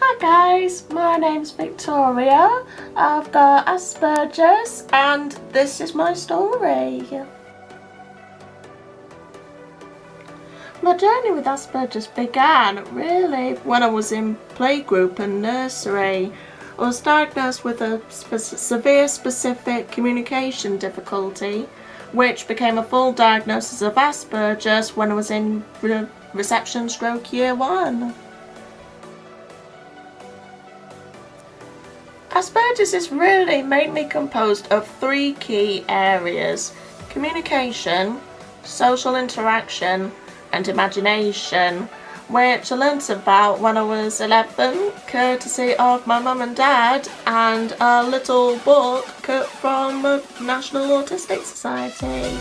Hi guys, my name's Victoria. I've got Asperger's and this is my story. My journey with Asperger's began really when I was in playgroup and nursery. I was diagnosed with a severe specific communication difficulty, which became a full diagnosis of Asperger's when I was in reception stroke year 1. Asperger's is really mainly composed of 3 key areas: communication, social interaction and imagination, which I learnt about when I was 11, courtesy of my mum and dad and a little book from the National Autistic Society.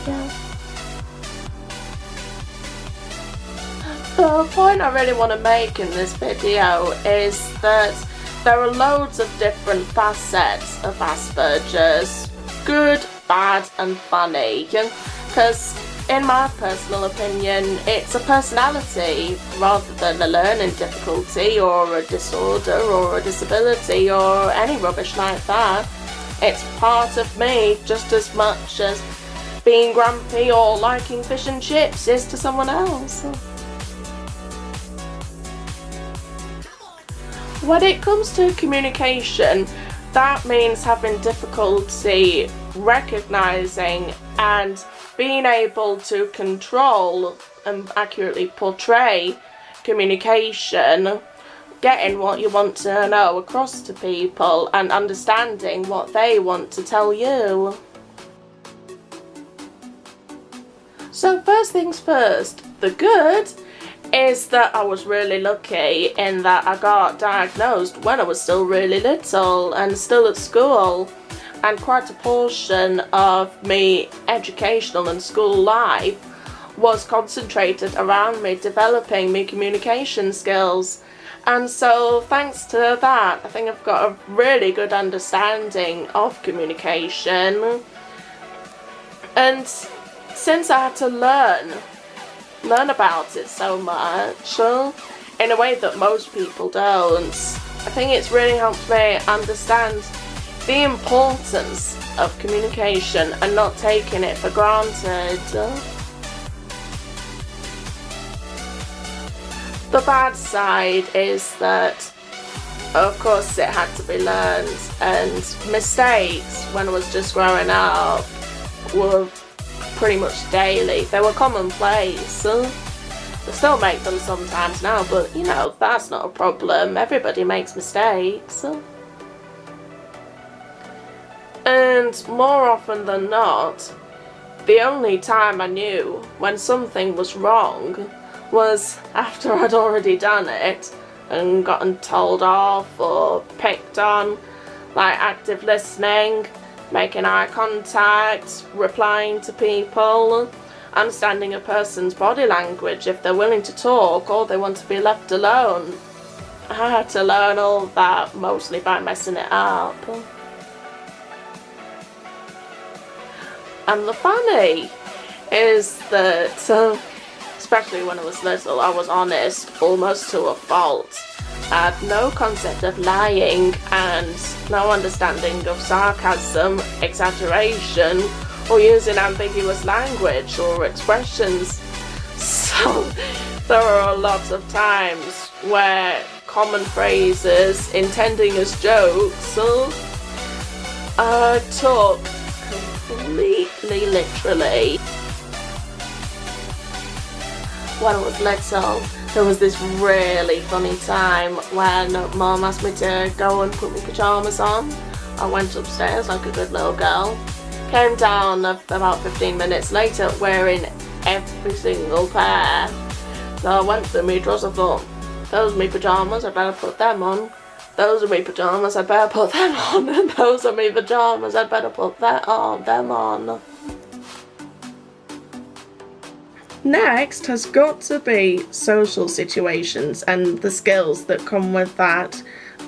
The point I really want to make in this video is that there are loads of different facets of Asperger's, good, bad and funny, because in my personal opinion it's a personality rather than a learning difficulty or a disorder or a disability or any rubbish like that. It's part of me just as much as being grumpy or liking fish and chips is to someone else. When it comes to communication, that means having difficulty recognizing and being able to control and accurately portray communication, getting what you want to know across to people and understanding what they want to tell you. So first things first, the good is that I was really lucky in that I got diagnosed when I was still really little and still at school, and quite a portion of me educational and school life was concentrated around me developing my communication skills. And so thanks to that, I think I've got a really good understanding of communication. And since I had to learn about it so much in a way that most people don't, I think it's really helped me understand the importance of communication and not taking it for granted. The bad side is that of course it had to be learned, and mistakes when I was just growing up were pretty much daily. They were commonplace. I still make them sometimes now, but you know, that's not a problem. Everybody makes mistakes. And more often than not, the only time I knew when something was wrong was after I'd already done it and gotten told off or picked on, like active listening, making eye contact, replying to people, understanding a person's body language if they're willing to talk or they want to be left alone. I had to learn all that mostly by messing it up. And the funny is that, especially when I was little, I was honest almost to a fault. I had no concept of lying and no understanding of sarcasm, exaggeration, or using ambiguous language or expressions. So there are a lot of times where common phrases intending as jokes took completely literally. When I was little, there was this really funny time when Mum asked me to go and put my pyjamas on. I went upstairs like a good little girl, came down about 15 minutes later wearing every single pair. So I went through my drawers, I thought, those are my pyjamas, I better put them on. Those are my pyjamas, I better put them on. And those are my pyjamas, I better put them on. Next has got to be social situations and the skills that come with that.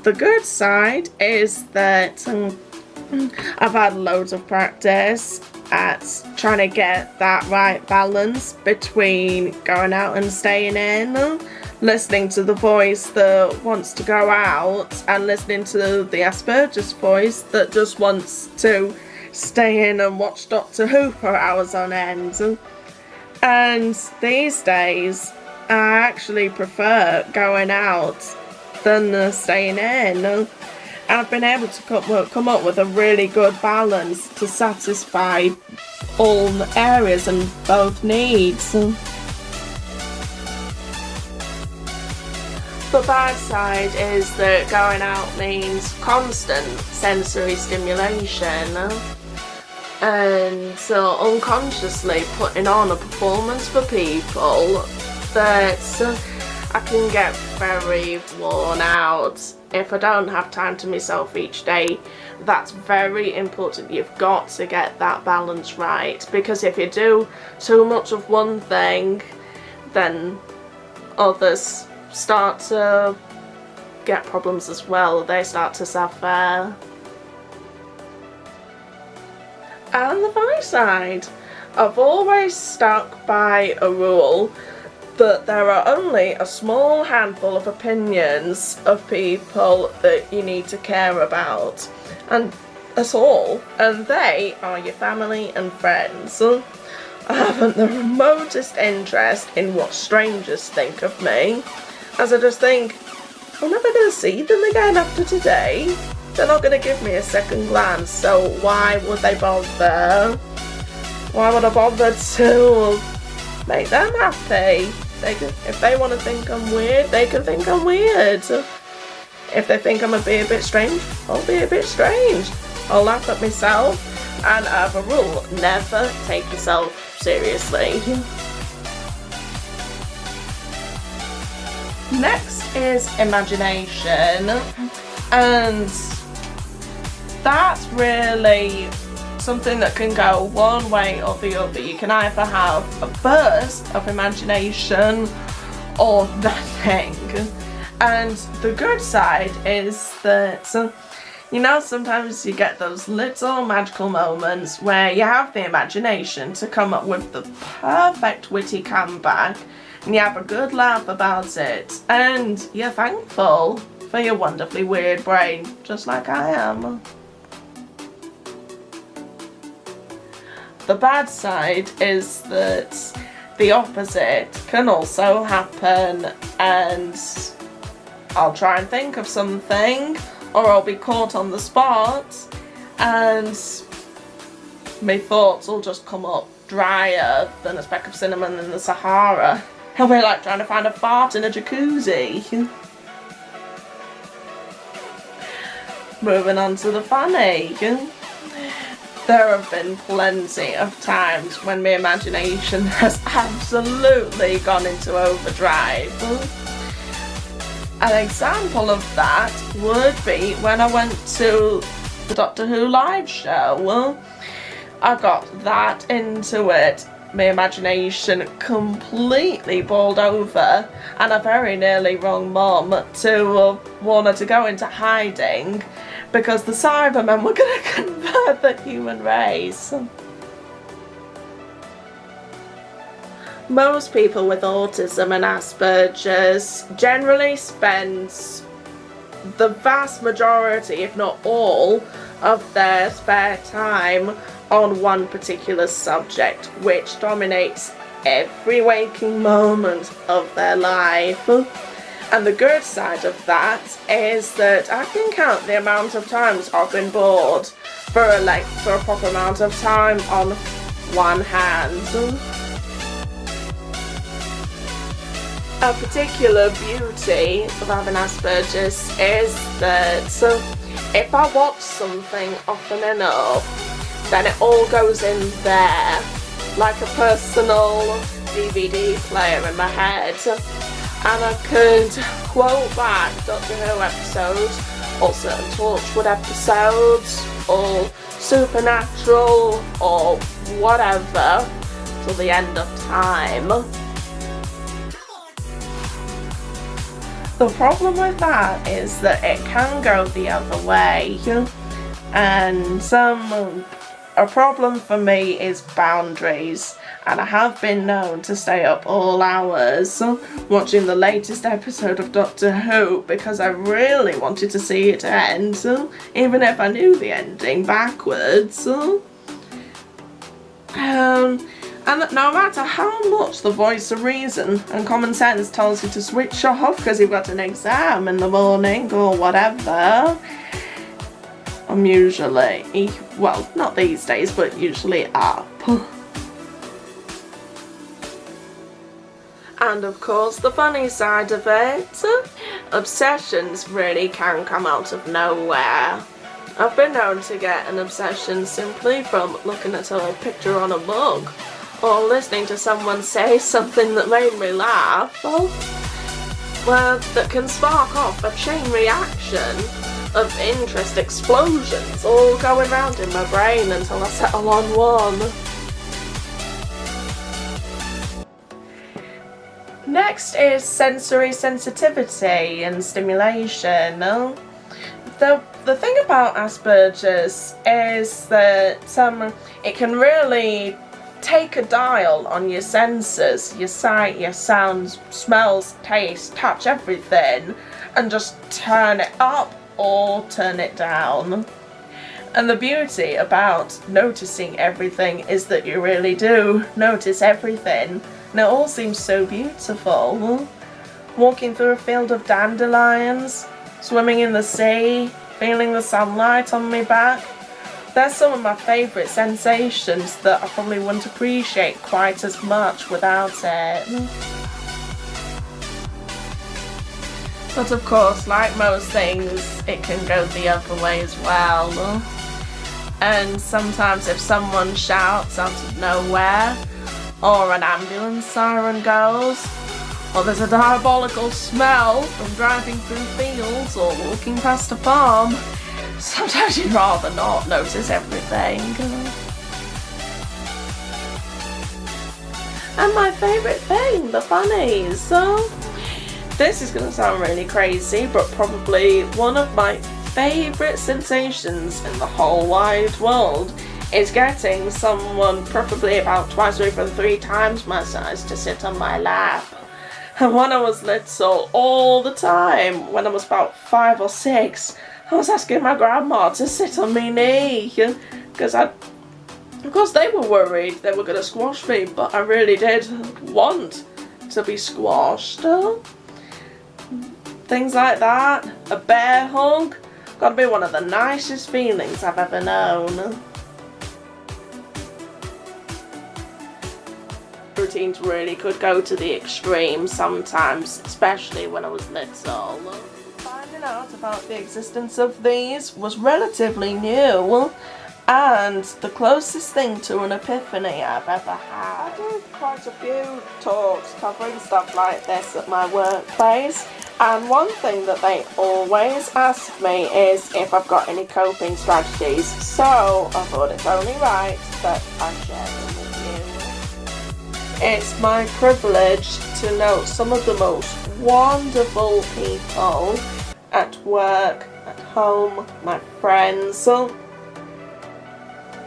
The good side is that I've had loads of practice at trying to get that right balance between going out and staying in. listening to the voice that wants to go out and listening to the Asperger's voice that just wants to stay in and watch Doctor Who for hours on end. And these days I actually prefer going out than staying in. I've been able to come up with a really good balance to satisfy all areas and both needs. The bad side is that going out means constant sensory stimulation and so unconsciously putting on a performance for people that I can get very worn out if I don't have time to myself each day. That's very important. You've got to get that balance right, because if you do too much of one thing, then others start to get problems as well. They start to suffer. And the funny side, I've always stuck by a rule that there are only a small handful of opinions of people that you need to care about, and that's all, and they are your family and friends. I haven't the remotest interest in what strangers think of me, as I just think, I'm never going to see them again after today. They're not going to give me a second glance, so why would they bother? Why would I bother to make them happy? If they want to think I'm weird, they can think I'm weird. If they think I'm a bit strange, I'll be a bit strange. I'll laugh at myself, and I have a rule, never take yourself seriously. Next is imagination, and that's really something that can go one way or the other. You can either have a burst of imagination or nothing. And the good side is that, you know, sometimes you get those little magical moments where you have the imagination to come up with the perfect witty comeback, and you have a good laugh about it, and you're thankful for your wonderfully weird brain, just like I am. The bad side is that the opposite can also happen, and I'll try and think of something, or I'll be caught on the spot, and my thoughts will just come up drier than a speck of cinnamon in the Sahara. It'll be like trying to find a fart in a jacuzzi. Moving on to the funny. There have been plenty of times when my imagination has absolutely gone into overdrive. An example of that would be when I went to the Doctor Who live show. I got that into it. My imagination completely boiled over, and I very nearly rang Mum to warn her to go into hiding because the Cybermen were going to convert the human race. Most people with autism and Asperger's generally spend the vast majority, if not all, of their spare time on one particular subject, which dominates every waking moment of their life. And the good side of that is that I can count the amount of times I've been bored for a proper amount of time on one hand. A particular beauty of having Asperger's is that if I watch something often enough, then it all goes in there, like a personal DVD player in my head, and I could quote back Doctor Who episodes, or certain Torchwood episodes, or Supernatural, or whatever, till the end of time. The problem with that is that it can go the other way, and A problem for me is boundaries, and I have been known to stay up all hours watching the latest episode of Doctor Who because I really wanted to see it end, even if I knew the ending backwards. And no matter how much the voice of reason and common sense tells you to switch off because you've got an exam in the morning or whatever, I'm usually, well, not these days, but usually up. And of course, the funny side of it, obsessions really can come out of nowhere. I've been known to get an obsession simply from looking at a picture on a mug, or listening to someone say something that made me laugh, well, that can spark off a chain reaction of interest explosions all going round in my brain until I settle on one. Next is sensory sensitivity and stimulation. The thing about Asperger's is that it can really take a dial on your senses, your sight, your sounds, smells, taste, touch, everything, and just turn it up or turn it down. And the beauty about noticing everything is that you really do notice everything, and it all seems so beautiful. Walking through a field of dandelions, swimming in the sea, feeling the sunlight on my back. They're some of my favourite sensations that I probably wouldn't appreciate quite as much without it. But of course, like most things, it can go the other way as well. And sometimes if someone shouts out of nowhere, or an ambulance siren goes, or there's a diabolical smell from driving through fields or walking past a farm, sometimes you'd rather not notice everything. And my favourite thing, the funnies. So, this is going to sound really crazy, but probably one of my favourite sensations in the whole wide world is getting someone, preferably about twice or even 3 times my size, to sit on my lap. And when I was little, all the time, when I was about 5 or 6, I was asking my grandma to sit on my knee, because of course they were worried they were going to squash me, but I really did want to be squashed. Things like that, a bear hug, gotta be one of the nicest feelings I've ever known. Routines really could go to the extreme sometimes, especially when I was little. Finding out about the existence of these was relatively new, and the closest thing to an epiphany I've ever had. I do quite a few talks covering stuff like this at my workplace, and one thing that they always ask me is if I've got any coping strategies, so I thought it's only right that I share them with you. It's my privilege to know some of the most wonderful people at work, at home, my friends,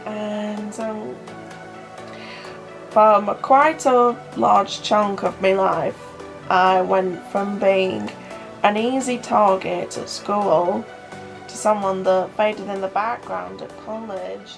and from quite a large chunk of my life, I went from being an easy target at school to someone that faded in the background at college.